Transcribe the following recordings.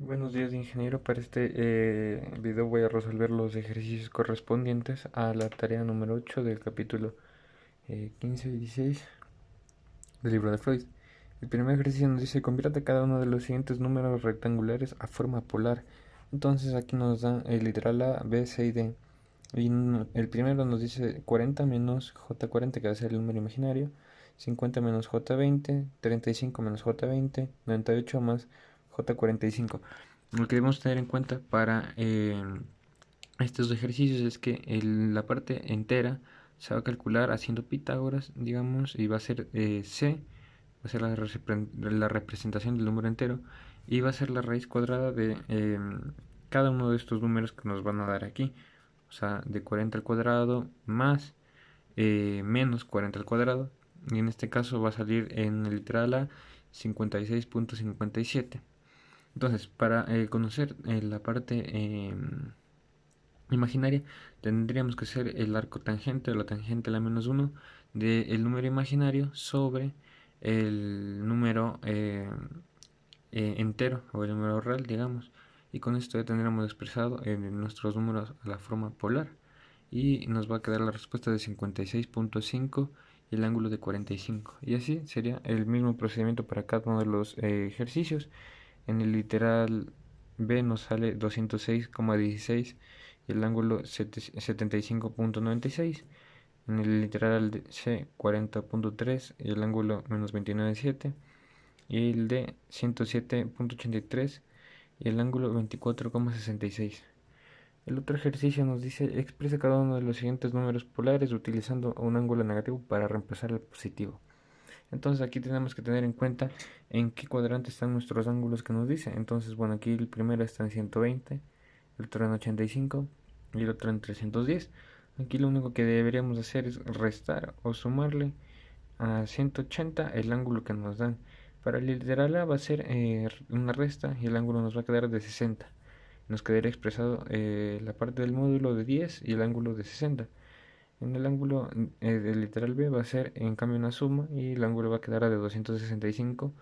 Buenos días, ingeniero. Para este video voy a resolver los ejercicios correspondientes a la tarea número 8 del capítulo 15 y 16 del libro de Freud. El primer ejercicio nos dice: convierte cada uno de los siguientes números rectangulares a forma polar. Entonces aquí nos da el literal A, B, C y D. Y el primero nos dice 40 menos J40, que va a ser el número imaginario, 50 menos J20, 35 menos J20, 98 más J45. Lo que debemos tener en cuenta para estos ejercicios es que la parte entera se va a calcular haciendo Pitágoras, digamos, y va a ser C, va a ser la representación del número entero, y va a ser la raíz cuadrada de cada uno de estos números que nos van a dar aquí. O sea, de 40 al cuadrado más menos 40 al cuadrado. Y en este caso va a salir en el literal A 56.57. Entonces, para conocer la parte imaginaria, tendríamos que hacer el arco tangente o la tangente a la menos 1 del número imaginario sobre el número entero o el número real, digamos. Y con esto ya tendremos expresado en nuestros números a la forma polar. Y nos va a quedar la respuesta de 56.5 y el ángulo de 45. Y así sería el mismo procedimiento para cada uno de los ejercicios. En el literal B nos sale 206,16 y el ángulo 75.96. En el literal C 40.3 y el ángulo menos 29.7. Y el D 107.83 y el ángulo 24,66. El otro ejercicio nos dice: expresa cada uno de los siguientes números polares utilizando un ángulo negativo para reemplazar el positivo. Entonces aquí tenemos que tener en cuenta en qué cuadrante están nuestros ángulos que nos dice. Entonces, bueno, aquí el primero está en 120, el otro en 85 y el otro en 310. Aquí lo único que deberíamos hacer es restar o sumarle a 180 el ángulo que nos dan. Para el literal A va a ser una resta y el ángulo nos va a quedar de 60. Nos quedaría expresado la parte del módulo de 10 y el ángulo de 60. En el ángulo del literal B va a ser en cambio una suma y el ángulo va a quedar de 265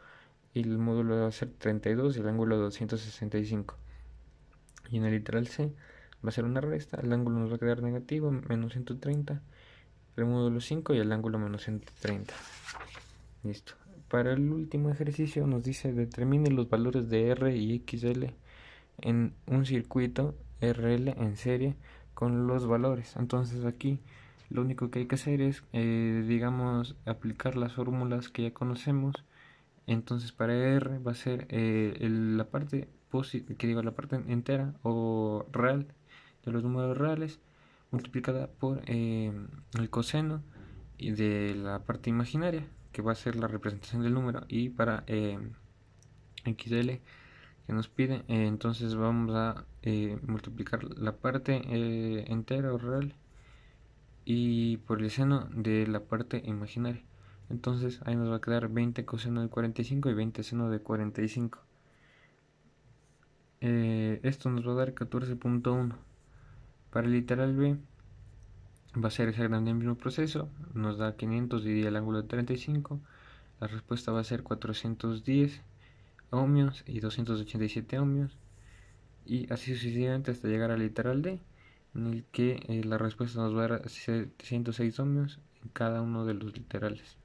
y el módulo va a ser 32 y el ángulo de 265. Y en el literal C va a ser una resta, el ángulo nos va a quedar negativo, menos 130, el módulo 5 y el ángulo menos 130. Listo. Para el último ejercicio nos dice: determine los valores de R y XL en un circuito RL en serie con los valores. Entonces aquí lo único que hay que hacer es, digamos, aplicar las fórmulas que ya conocemos. Entonces para R va a ser la parte la parte entera o real de los números reales multiplicada por el coseno y de la parte imaginaria, que va a ser la representación del número. Y para XL que nos pide, entonces vamos a multiplicar la parte entera o real y por el seno de la parte imaginaria. Entonces ahí nos va a quedar 20 coseno de 45 y 20 seno de 45. Esto nos va a dar 14.1. Para el literal B va a ser exactamente el mismo proceso. Nos da 500 dividido el ángulo de 35. La respuesta va a ser 410 ohmios y 287 ohmios. Y así sucesivamente hasta llegar al literal D, en el que la respuesta nos va a dar 106 ohmios en cada uno de los literales.